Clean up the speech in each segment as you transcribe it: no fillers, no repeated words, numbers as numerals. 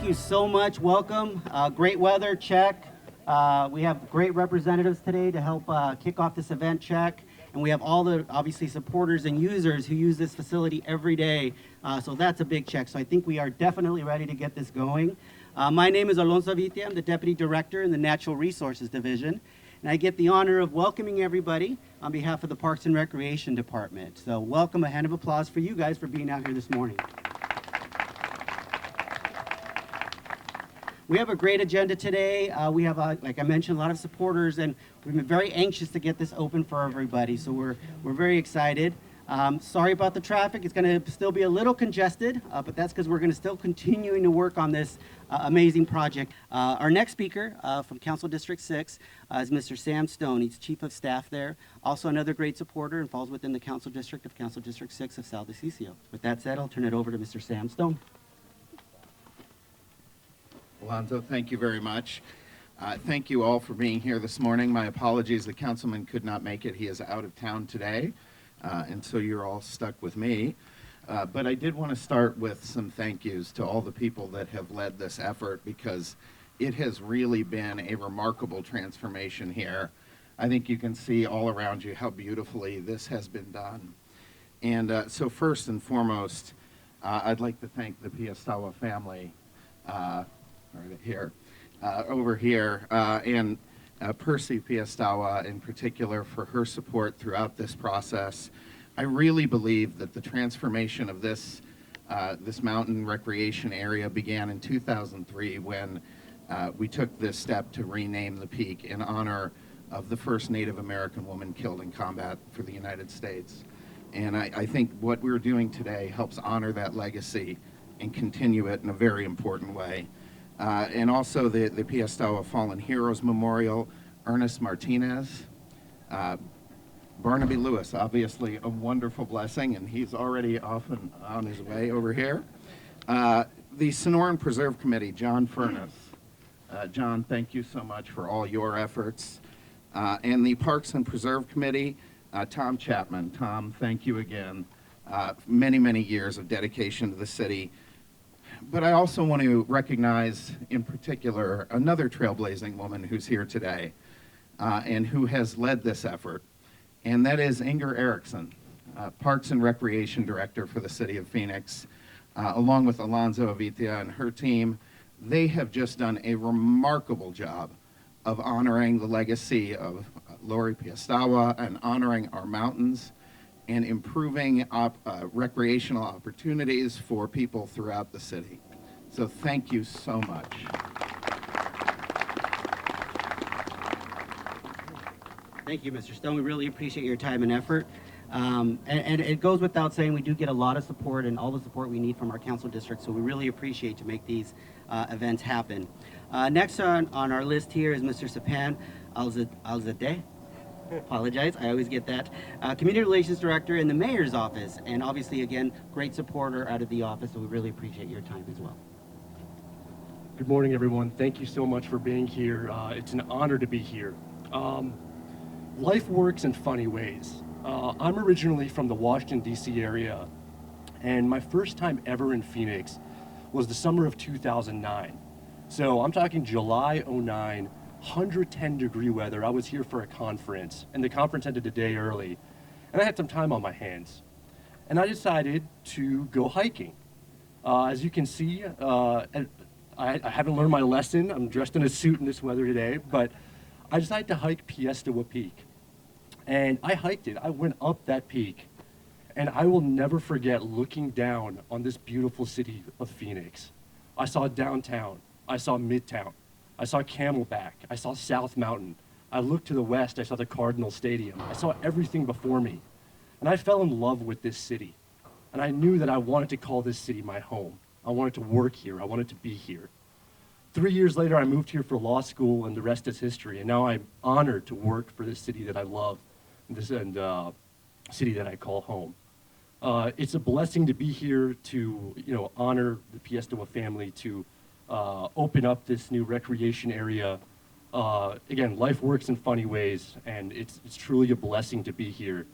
Thank you so much. Welcome. Great weather, check. We have great representatives today to help kick off this event, check. And we have all the, obviously, supporters and users who use this facility every day. So that's a big check. So I think we are definitely ready to get this going. My name is Alonso Vitia. I'm the Deputy Director in the Natural Resources Division. And I get the honor of welcoming everybody on behalf of the Parks and Recreation Department. So welcome, a hand of applause for you guys for being out here this morning. We have a great agenda today. We have, like I mentioned, a lot of supporters, and we've been very anxious to get this open for everybody. So we're very excited. Sorry about the traffic. It's going to still be a little congested, but that's because we're going to still continuing to work on this amazing project. Our next speaker from Council District 6 is Mr. Sam Stone. He's Chief of Staff there. Also another great supporter and falls within the Council District of Council District 6 of Sal de Sisio. With that said, I'll turn it over to Mr. Sam Stone. Alonzo, thank you very much. Thank you all for being here this morning. My apologies, the councilman could not make it. He is out of town today, and so you're all stuck with me. But I did want to start with some thank yous to all the people that have led this effort, because it has really been a remarkable transformation here. I think you can see all around you how beautifully this has been done. And so first and foremost, I'd like to thank the Piestewa family right here, over here, and Percy Piestewa in particular for her support throughout this process. I really believe that the transformation of this mountain recreation area began in 2003 when we took this step to rename the peak in honor of the first Native American woman killed in combat for the United States. And I think what we're doing today helps honor that legacy and continue it in a very important way. And also the Piestewa Fallen Heroes Memorial, Ernest Martinez, Barnaby Lewis, obviously a wonderful blessing, and he's already off and on his way over here. The Sonoran Preserve Committee, John Furness. John, thank you so much for all your efforts. And the Parks and Preserve Committee, Tom Chapman. Tom, thank you again. Many, many years of dedication to the city. But I also want to recognize, in particular, another trailblazing woman who's here today and who has led this effort, and that is Inger Erickson, Parks and Recreation Director for the City of Phoenix, along with Alonzo Avitia and her team. They have just done a remarkable job of honoring the legacy of Lori Piestewa and honoring our mountains and improving recreational opportunities for people throughout the city. So thank you so much. Thank you, Mr. Stone. We really appreciate your time and effort. And it goes without saying, we do get a lot of support and all the support we need from our council district, so we really appreciate to make these events happen. Next on our list here is Mr. Sapan Alzadeh. Apologize, I always get that. Community Relations Director in the Mayor's Office, and obviously, again, great supporter out of the office, so we really appreciate your time as well. Good morning, everyone. Thank you so much for being here. It's an honor to be here. Life works in funny ways. I'm originally from the Washington, D.C. area, and my first time ever in Phoenix was the summer of 2009. So I'm talking July 09, 110-degree weather. I was here for a conference, and the conference ended a day early, and I had some time on my hands. And I decided to go hiking. As you can see, I haven't learned my lesson. I'm dressed in a suit in this weather today, but I decided to hike Piestewa Peak. And I hiked it. I went up that peak, and I will never forget looking down on this beautiful city of Phoenix. I saw downtown. I saw Midtown. I saw Camelback. I saw South Mountain. I looked to the west. I saw the Cardinal Stadium. I saw everything before me. And I fell in love with this city. And I knew that I wanted to call this city my home. I wanted to work here. I wanted to be here. 3 years later, I moved here for law school, and the rest is history. And now I'm honored to work for this city that I love, and city that I call home. It's a blessing to be here to, honor the Piestewa family, to open up this new recreation area. Again, life works in funny ways, and it's truly a blessing to be here.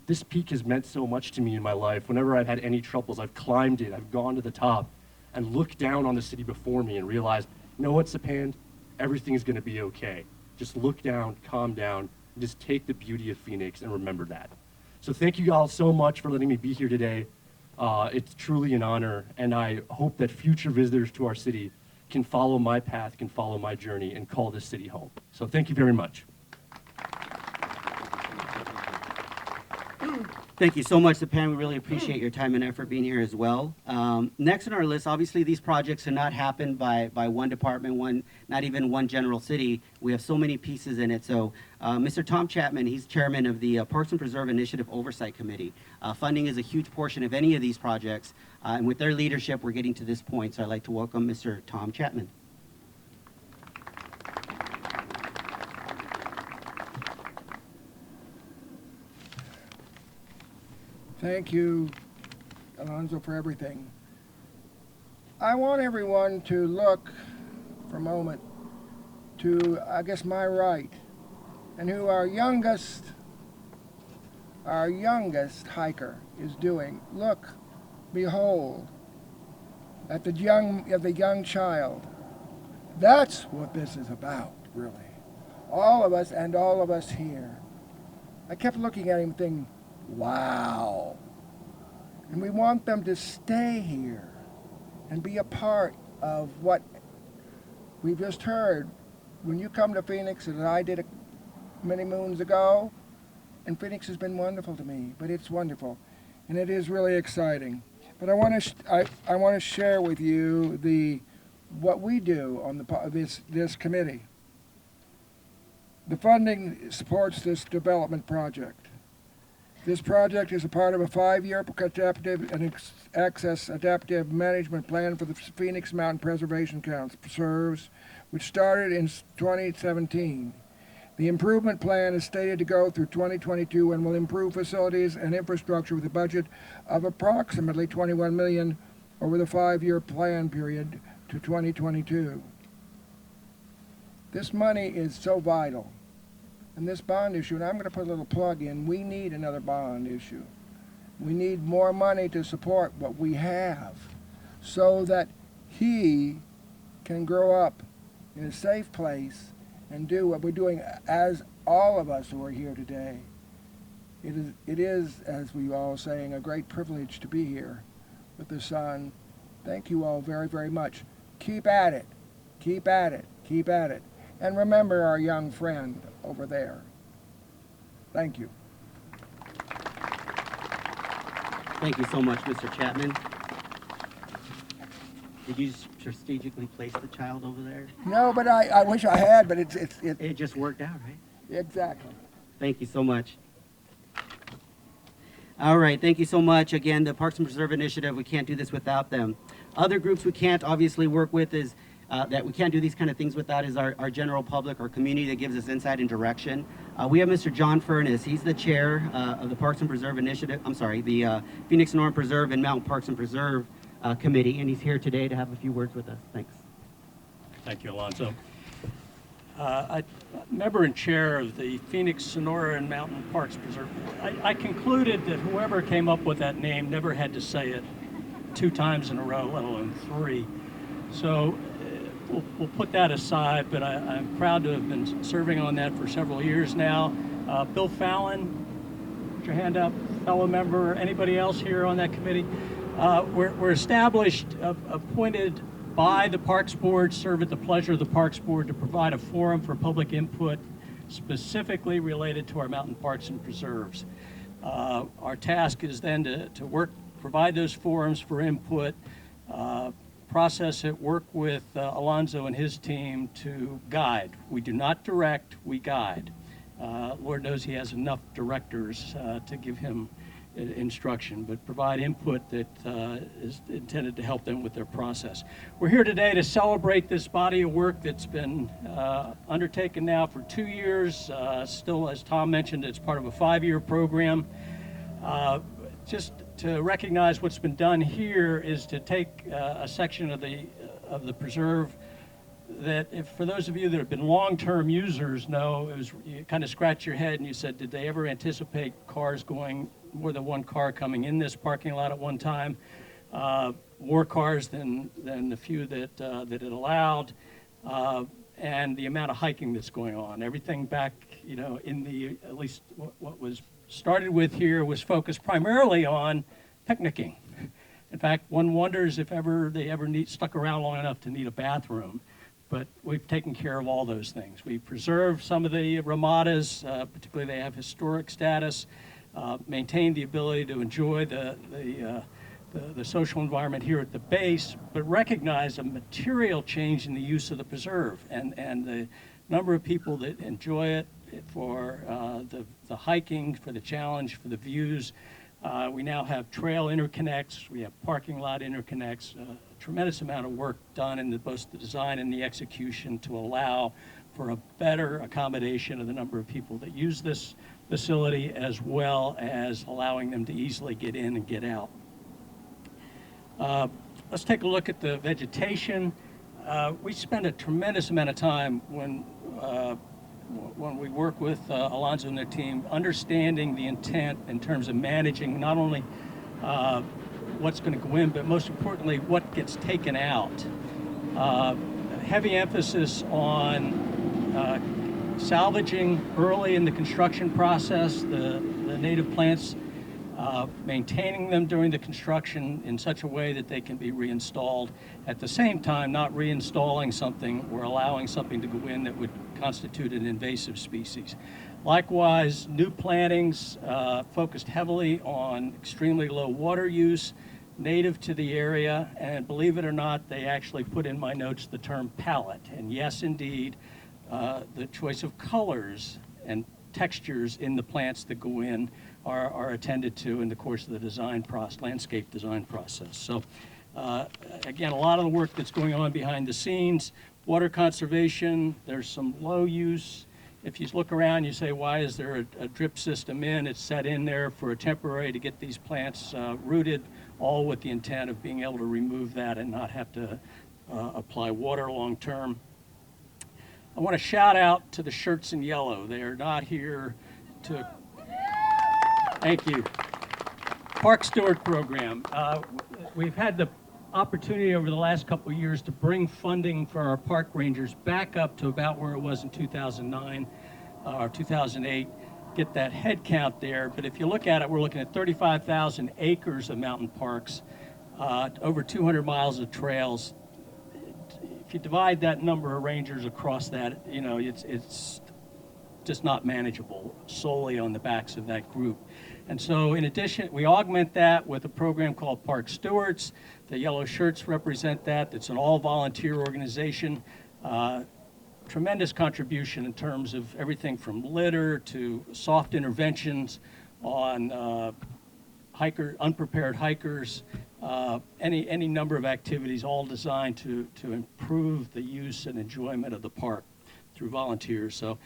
This peak has meant so much to me in my life. Whenever I've had any troubles, I've climbed it, I've gone to the top, and look down on the city before me and realize, you know what, Sapand, everything's going to be okay. Just look down, calm down, and just take the beauty of Phoenix and remember that. So thank you all so much for letting me be here today. It's truly an honor, and I hope that future visitors to our city can follow my path, can follow my journey, and call this city home. So thank you very much. Thank you so much, Sapand. We really appreciate your time and effort being here as well. Next on our list, obviously these projects have not happened by one department, not even one general city. We have so many pieces in it. So Mr. Tom Chapman, he's chairman of the Parks and Preserve Initiative Oversight Committee. Funding is a huge portion of any of these projects. And with their leadership, we're getting to this point. So I'd like to welcome Mr. Tom Chapman. Thank you, Alonzo, for everything. I want everyone to look for a moment to, I guess, my right, and who our youngest hiker is doing. Look, behold, at the young child. That's what this is about, really. All of us and all of us here. I kept looking at him thinking, wow. And we want them to stay here and be a part of what we've just heard. When you come to Phoenix, as I did many moons ago, and Phoenix has been wonderful to me, but it's wonderful. And it is really exciting. But I want to share with you what we do on this committee. The funding supports this development project. This project is a part of a 5-year adaptive and access adaptive management plan for the Phoenix Mountain Preservation Council preserves, which started in 2017. The improvement plan is stated to go through 2022 and will improve facilities and infrastructure with a budget of approximately $21 million over the 5-year plan period to 2022. This money is so vital. And this bond issue, and I'm going to put a little plug in, we need another bond issue. We need more money to support what we have so that he can grow up in a safe place and do what we're doing as all of us who are here today. It is, as we all saying, a great privilege to be here with the son. Thank you all very, very much. Keep at it. Keep at it. Keep at it. And remember our young friend over there. Thank you. Thank you so much, Mr. Chapman. Did you strategically place the child over there? No, but I wish I had, but It just worked out, right? Exactly. Thank you so much. All right, thank you so much. Again, the Parks and Preserve Initiative, we can't do this without them. Other groups we can't obviously work with is that we can't do these kind of things without is our general public, our community that gives us insight and direction. We have Mr. John Furness. He's the chair of the Parks and Preserve Initiative, the Phoenix Northern Preserve and Mountain Parks and Preserve Committee, and he's here today to have a few words with us. Thanks. Thank you, Alonzo. I'm a member and chair of the Phoenix, Sonora, and Mountain Parks Preserve. I concluded that whoever came up with that name never had to say it 2 times in a row, let alone 3. So we'll put that aside, but I'm proud to have been serving on that for several years now. Bill Fallon, put your hand up, fellow member. Anybody else here on that committee? We're established, appointed by the Parks Board, serve at the pleasure of the Parks Board to provide a forum for public input specifically related to our mountain parks and preserves. Our task is then to provide those forums for input, process it, work with Alonzo and his team to guide. We do not direct, we guide. Lord knows he has enough directors to give him instruction, but provide input that is intended to help them with their process. We're here today to celebrate this body of work that's been undertaken now for 2 years. Still, as Tom mentioned, it's part of a 5-year program. Just to recognize what's been done here is to take a section of the preserve that, if for those of you that have been long-term users know, you kind of scratch your head and you said, did they ever anticipate more than one car coming in this parking lot at one time? more cars than the few that it allowed, and the amount of hiking that's going on. Everything back, in the, at least what was started with here was focused primarily on picnicking. In fact, one wonders if they ever stuck around long enough to need a bathroom. But we've taken care of all those things. We've preserved some of the ramadas, particularly they have historic status, maintained the ability to enjoy the social environment here at the base, but recognize a material change in the use of the preserve and the number of people that enjoy it for the hiking, for the challenge, for the views. We now have trail interconnects, we have parking lot interconnects, a tremendous amount of work done in both the design and the execution to allow for a better accommodation of the number of people that use this facility, as well as allowing them to easily get in and get out. Let's take a look at the vegetation. We spend a tremendous amount of time when we work with Alonzo and their team, understanding the intent in terms of managing not only what's going to go in, but most importantly, what gets taken out. Heavy emphasis on salvaging early in the construction process, the native plants, maintaining them during the construction in such a way that they can be reinstalled. At the same time, not reinstalling something or allowing something to go in that would constitute an invasive species. Likewise, new plantings focused heavily on extremely low water use, native to the area, and believe it or not, they actually put in my notes the term palette. And yes, indeed, the choice of colors and textures in the plants that go in are attended to in the course of the design process, landscape design process. So again, a lot of the work that's going on behind the scenes. Water conservation, there's some low use. If you look around, you say, why is there a drip system in? It's set in there for a temporary to get these plants rooted, all with the intent of being able to remove that and not have to apply water long term. I want to shout out to the shirts in yellow. They are not here to, thank you. Park Steward Program. We've had the opportunity over the last couple of years to bring funding for our park rangers back up to about where it was in 2009 or 2008, get that head count there. But if you look at it, we're looking at 35,000 acres of mountain parks, over 200 miles of trails. If you divide that number of rangers across that, it's just not manageable solely on the backs of that group. And so in addition, we augment that with a program called Park Stewards. The yellow shirts represent that. It's an all-volunteer organization. Tremendous contribution in terms of everything from litter to soft interventions on unprepared hikers, any number of activities, all designed to improve the use and enjoyment of the park through volunteers. So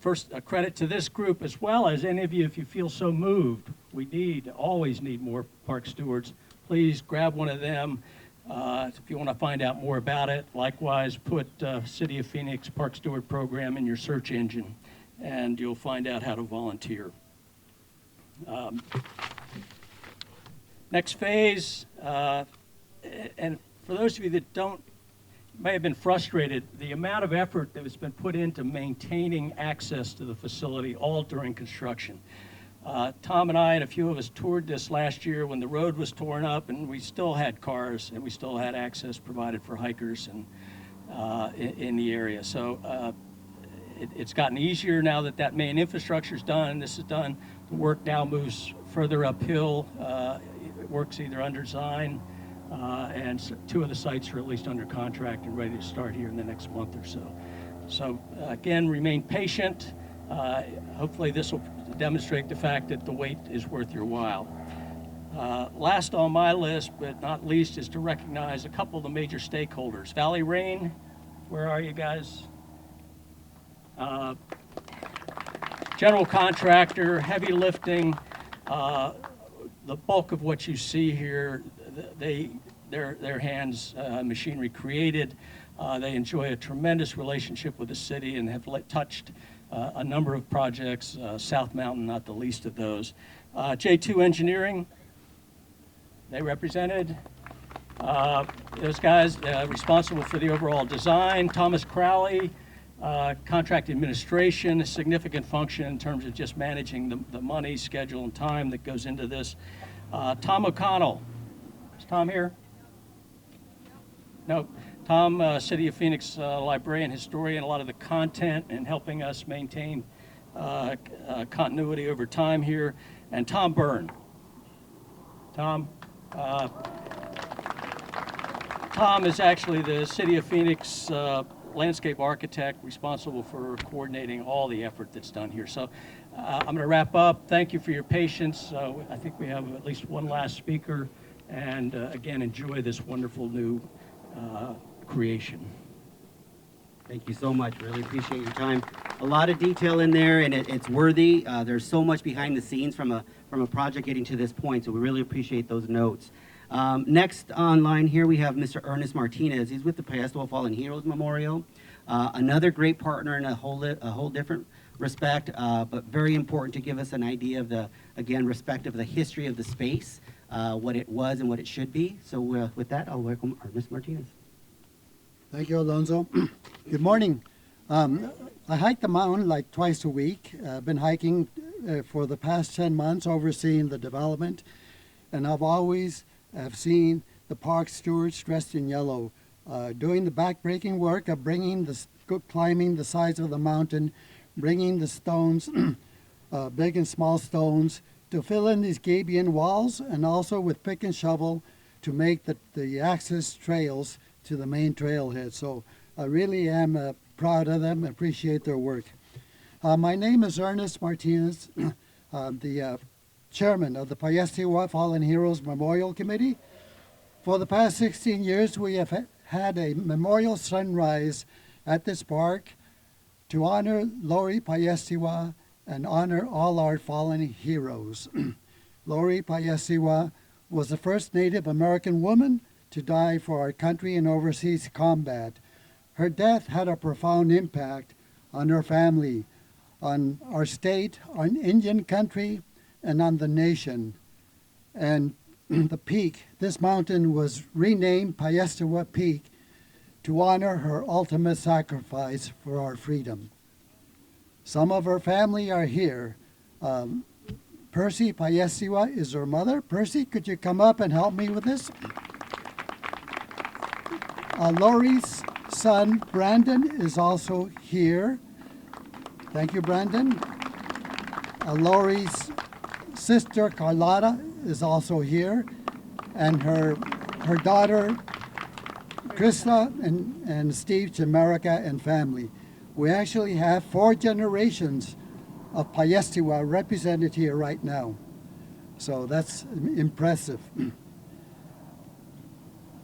first, a credit to this group, as well as any of you, if you feel so moved. We always need more park stewards. Please grab one of them if you want to find out more about it. Likewise, put City of Phoenix Park Steward Program in your search engine, and you'll find out how to volunteer. Next phase, and for those of you that may have been frustrated, the amount of effort that has been put into maintaining access to the facility all during construction. Tom and I and a few of us toured this last year when the road was torn up, and we still had cars and we still had access provided for hikers and in the area. So it's gotten easier now that main infrastructure is done. This is done. The work now moves further uphill. It works either under design, and two of the sites are at least under contract and ready to start here in the next month or so. So again, remain patient. Hopefully this will demonstrate the fact that the wait is worth your while. Last on my list, but not least, is to recognize a couple of the major stakeholders. Valley Rain, where are you guys? General contractor, heavy lifting. The bulk of what you see here, their hands, machinery created. They enjoy a tremendous relationship with the city and have touched a number of projects, South Mountain not the least of those. J2 Engineering, they represented. Those guys responsible for the overall design. Thomas Crowley, contract administration, a significant function in terms of just managing the money, schedule, and time that goes into this. Tom O'Connell. Is Tom here? No. Tom, City of Phoenix librarian, historian, a lot of the content and helping us maintain continuity over time here. And Tom Byrne. Tom is actually the City of Phoenix landscape architect responsible for coordinating all the effort that's done here. So I'm going to wrap up. Thank you for your patience. I think we have at least one last speaker. And again, enjoy this wonderful new creation. Thank you so much. Really appreciate your time. A lot of detail in there, and it's worthy. There's so much behind the scenes from a project getting to this point, so we really appreciate those notes. Next online here we have Mr. Ernest Martinez. He's with the Piestewa Fallen Heroes Memorial. Another great partner in a whole different respect, but very important to give us an idea of the, again, respect of the history of the space, what it was and what it should be. So with that, I'll welcome Ernest Martinez. Thank you, Alonso. Good morning. I hike the mountain like twice a week. I've been hiking for the past 10 months, overseeing the development, and I've always seen the park stewards dressed in yellow, doing the backbreaking work of climbing the sides of the mountain, bringing the stones, big and small stones, to fill in these gabion walls, and also with pick and shovel to make the access trails to the main trailhead. So I really am proud of them, appreciate their work. My name is Ernest Martinez, the chairman of the Piestewa Fallen Heroes Memorial Committee. For the past 16 years, we have had a memorial sunrise at this park to honor Lori Piestewa and honor all our fallen heroes. Lori Piestewa was the first Native American woman to die for our country in overseas combat. Her death had a profound impact on her family, on our state, on Indian country, and on the nation. And the peak, this mountain was renamed Piestewa Peak to honor her ultimate sacrifice for our freedom. Some of her family are here. Percy Piestewa is her mother. Percy, could you come up and help me with this? Lori's son, Brandon, is also here. Thank you, Brandon. Lori's sister, Carlotta, is also here. And her daughter, Krista, and Steve, Chimerica, and family. We actually have 4 generations of Piestewa represented here right now. So that's impressive.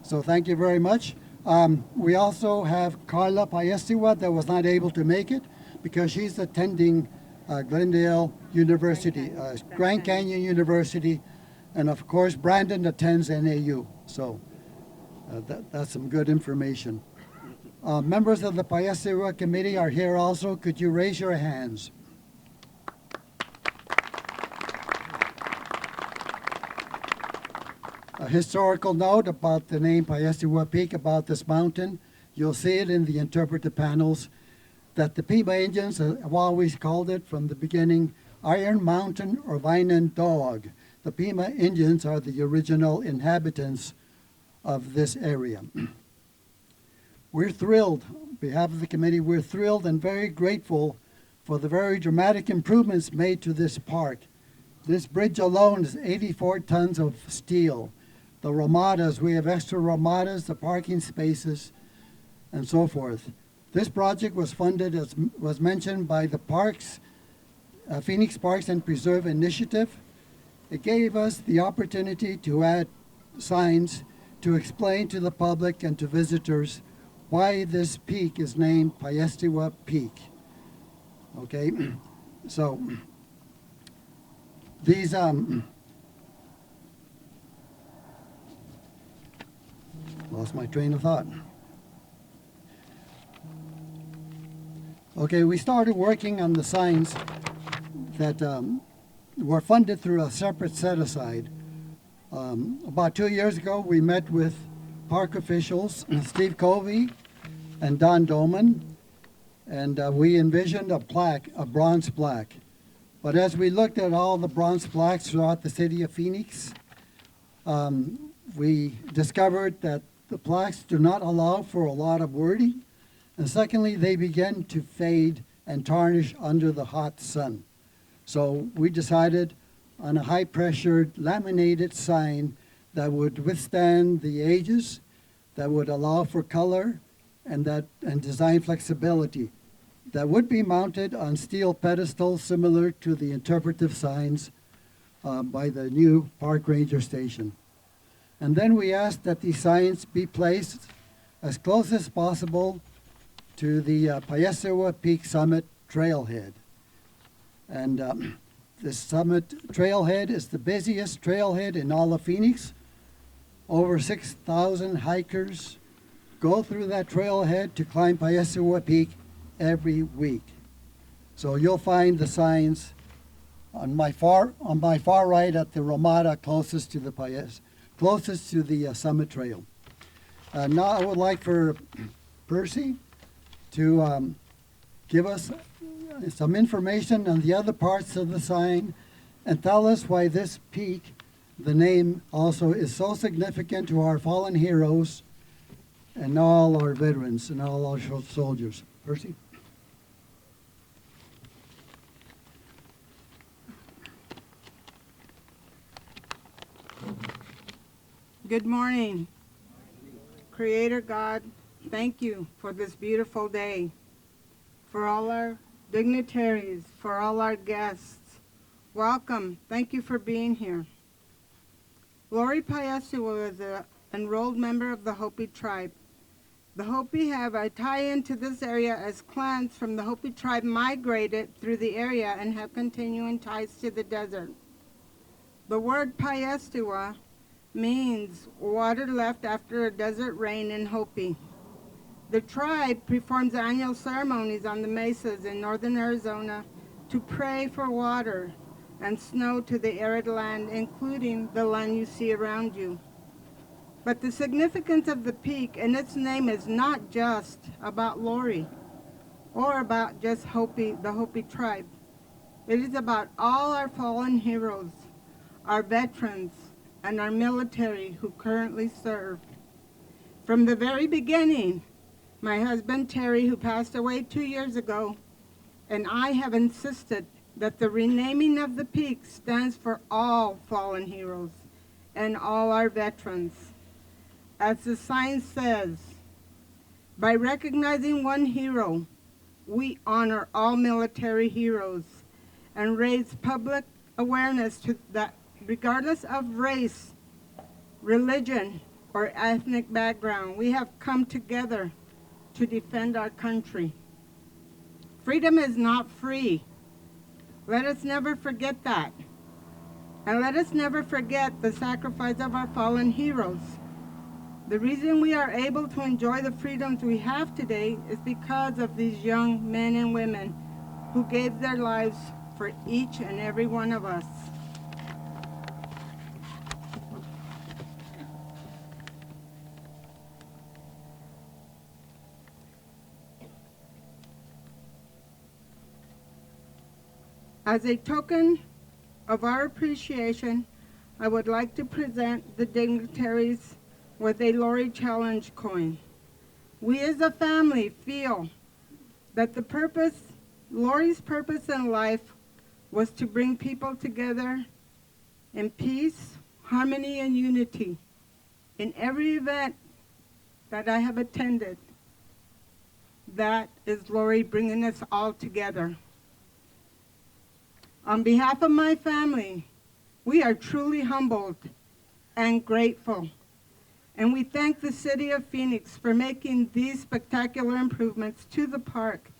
So thank you very much. We also have Carla Piestewa that was not able to make it because she's attending Glendale University, Grand Canyon University, and of course Brandon attends NAU. So that's some good information. Members of the Piestewa Committee are here also. Could you raise your hands? A historical note about the name Piestewa Peak, about this mountain. You'll see it in the interpretive panels that the Pima Indians have always called it from the beginning Iron Mountain or Vineland Dog. The Pima Indians are the original inhabitants of this area. We're thrilled, on behalf of the committee, we're thrilled and very grateful for the very dramatic improvements made to this park. This bridge alone is 84 tons of steel. The ramadas, we have extra ramadas, the parking spaces, and so forth. This project was funded, as was mentioned, by the Parks, Phoenix Parks and Preserve Initiative. It gave us the opportunity to add signs to explain to the public and to visitors why this peak is named Piestewa Peak. Okay, so these lost my train of thought. Okay, we started working on the signs that were funded through a separate set-aside. About 2 years ago, we met with park officials, Steve Covey and Don Doman, and we envisioned a plaque, a bronze plaque. But as we looked at all the bronze plaques throughout the city of Phoenix, we discovered that the plaques do not allow for a lot of wording, and secondly, they begin to fade and tarnish under the hot sun. So we decided on a high-pressured laminated sign that would withstand the ages, that would allow for color and design flexibility, that would be mounted on steel pedestals similar to the interpretive signs by the new park ranger station. And then we asked that these signs be placed as close as possible to the Piestewa Peak Summit Trailhead. And the Summit Trailhead is the busiest trailhead in all of Phoenix. Over 6,000 hikers go through that trailhead to climb Piestewa Peak every week. So you'll find the signs on my far right at the ramada closest to the Summit Trail. Now I would like for Percy to give us some information on the other parts of the sign and tell us why this peak, the name also, is so significant to our fallen heroes and all our veterans and all our soldiers. Percy? Good morning. Creator God, thank you for this beautiful day, for all our dignitaries, for all our guests. Welcome. Thank you for being here. Lori Piestewa is an enrolled member of the Hopi tribe. The Hopi have a tie-in to this area as clans from the Hopi tribe migrated through the area and have continuing ties to the desert. The word Piestewa means water left after a desert rain in Hopi. The tribe performs annual ceremonies on the mesas in northern Arizona to pray for water and snow to the arid land, including the land you see around you. But the significance of the peak and its name is not just about Lori or about just Hopi, the Hopi tribe. It is about all our fallen heroes, our veterans, and our military who currently serve. From the very beginning, my husband Terry, who passed away 2 years ago, and I have insisted that the renaming of the peak stands for all fallen heroes and all our veterans. As the sign says, by recognizing one hero, we honor all military heroes and raise public awareness to that regardless of race, religion, or ethnic background, we have come together to defend our country. Freedom is not free. Let us never forget that. And let us never forget the sacrifice of our fallen heroes. The reason we are able to enjoy the freedoms we have today is because of these young men and women who gave their lives for each and every one of us. As a token of our appreciation, I would like to present the dignitaries with a Lori Challenge coin. We as a family feel that Lori's purpose in life was to bring people together in peace, harmony, and unity. In every event that I have attended, that is Lori bringing us all together. On behalf of my family, we are truly humbled and grateful. And we thank the City of Phoenix for making these spectacular improvements to the park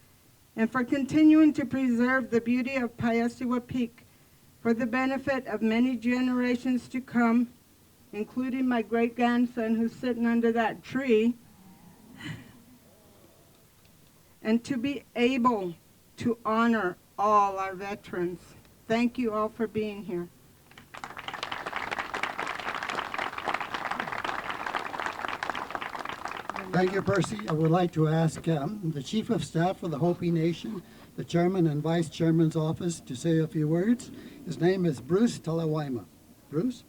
and for continuing to preserve the beauty of Piestewa Peak for the benefit of many generations to come, including my great-grandson who's sitting under that tree, and to be able to honor all our veterans. Thank you all for being here. Thank you, Percy. I would like to ask the Chief of Staff for the Hopi Nation, the Chairman and Vice Chairman's office, to say a few words. His name is Bruce Talawaima. Bruce?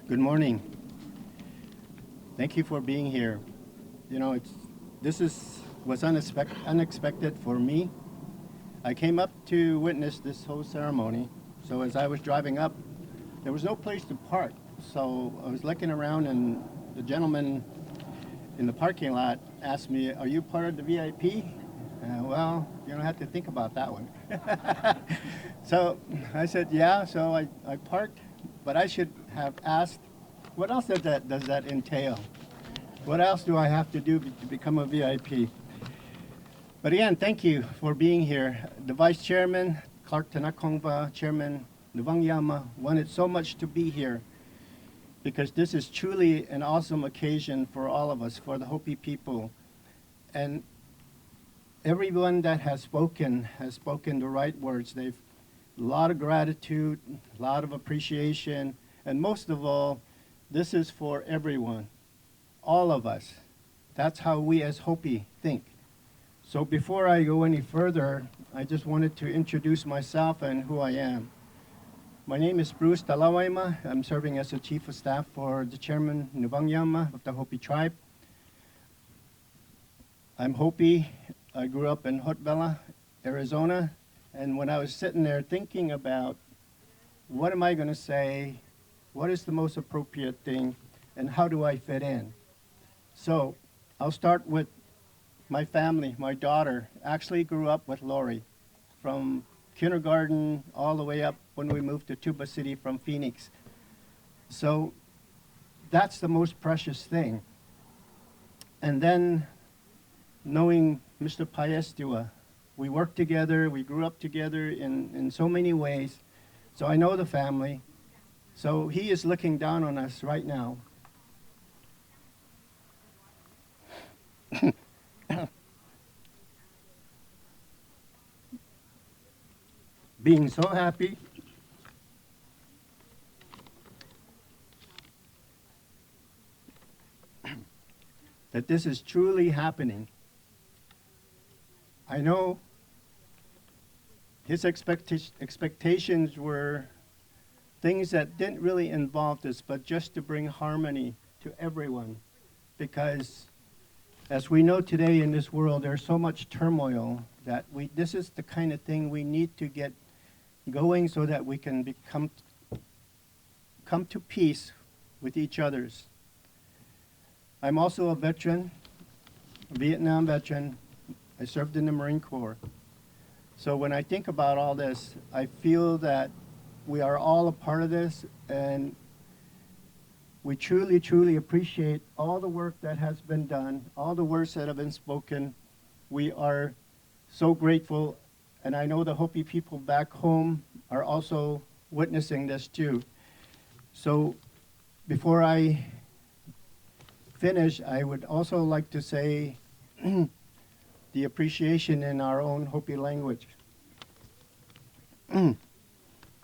Good morning. Thank you for being here. You know, was unexpected for me. I came up to witness this whole ceremony. So as I was driving up, there was no place to park. So I was looking around, and the gentleman in the parking lot asked me, "Are you part of the VIP?" Well, you don't have to think about that one. So I said, yeah. So I parked, but I should have asked, what else does that entail? What else do I have to do to become a VIP? But again, thank you for being here. The Vice Chairman, Clark Tanakongva, Chairman Nuvangyama, wanted so much to be here because this is truly an awesome occasion for all of us, for the Hopi people. And everyone that has spoken the right words. They've a lot of gratitude, a lot of appreciation, and most of all, this is for everyone, all of us. That's how we as Hopi think. So before I go any further, I just wanted to introduce myself and who I am. My name is Bruce Talawaima. I'm serving as the Chief of Staff for the Chairman Nuvangyama of the Hopi tribe. I'm Hopi. I grew up in Hotbella, Arizona, and when I was sitting there thinking about what am I going to say, what is the most appropriate thing, and how do I fit in? So I'll start with my family. My daughter actually grew up with Lori from kindergarten all the way up when we moved to Tuba City from Phoenix. So that's the most precious thing. And then knowing Mr. Piestewa, we worked together, we grew up together in so many ways. So I know the family. So he is looking down on us right now. Being so happy that this is truly happening. I know his expectations were things that didn't really involve this, but just to bring harmony to everyone. Because as we know today in this world, there's so much turmoil that this is the kind of thing we need to get going so that we can come to peace with each other's. I'm also a veteran, a Vietnam veteran. I served in the Marine Corps. So when I think about all this, I feel that we are all a part of this, and we truly, truly appreciate all the work that has been done, all the words that have been spoken. We are so grateful, and I know the Hopi people back home are also witnessing this too. So before I finish, I would also like to say the appreciation in our own Hopi language.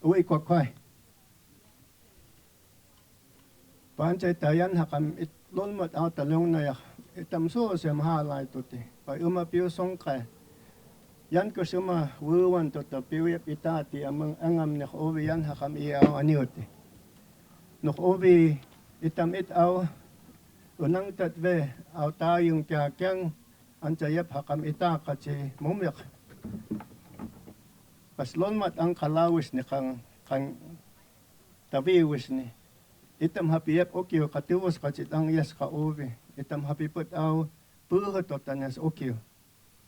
Uwi kwa kwai. Panchay tayan hakam itlon mat out talong na itam so sem halay tote. Pa piu song kai. Yan ko suma wuwan to ta piu itati amang angam nek ovi yan hakam iaw aniote. Nok ovi itam itaw unang tatve aw tayong tiakyang anchayap hakam ita kachi mumyak. Paslon mat ang kalawis ni kang tabiwis ni. Itam hapiyap okyo katiwas kachit ang yas ka ovi. Itam hapiput aw puhot o tanyas okyo.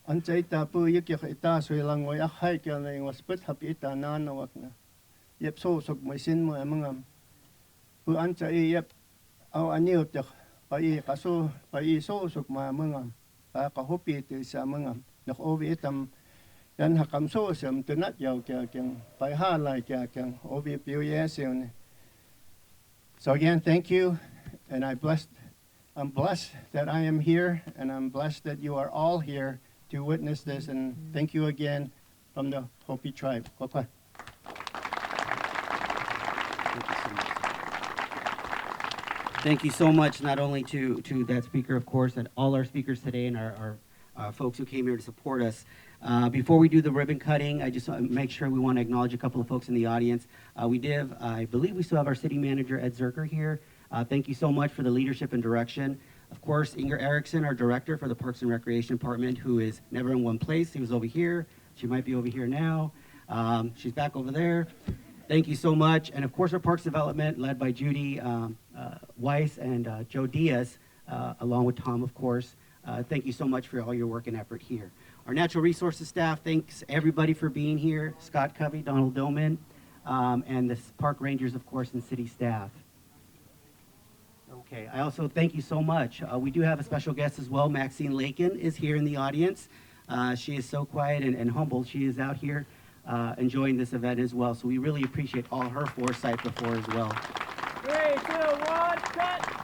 Anchay ta pu yikyak ita so ilang way akhay kya na yung wasput hapi ita nanawak na. Yep so sok may sin mo amangam. Pu anchay yep aw aniyot yak pai kaso pai so sok ma mangam. Pa kahopi ito sa mangam. Nak ovi itam yan hakam so sam tunat yaw kya kyang pai halay kya kyang ovi piu yesiw ni. So again, thank you, and I'm blessed that I am here, and I'm blessed that you are all here to witness this, and thank you again. from the Hopi tribe. Kwakwa. Thank you so much, not only to that speaker, of course, and all our speakers today and our folks who came here to support us. Before we do the ribbon cutting, I just want to make sure we want to acknowledge a couple of folks in the audience. I believe we still have our city manager, Ed Zerker, here. Thank you so much for the leadership and direction. Of course, Inger Erickson, our director for the Parks and Recreation Department, who is never in one place. He was over here. She might be over here now. She's back over there. Thank you so much. And of course, our Parks Development, led by Judy Weiss and Joe Diaz, along with Tom, of course. Thank you so much for all your work and effort here. Our Natural Resources staff, thanks everybody for being here. Scott Covey, Donald Doman, and the park rangers, of course, and city staff. Okay, I also thank you so much. We do have a special guest as well. Maxine Lakin is here in the audience. She is so quiet and humble. She is out here enjoying this event as well. So we really appreciate all her foresight before as well. 3, 2, 1, cut!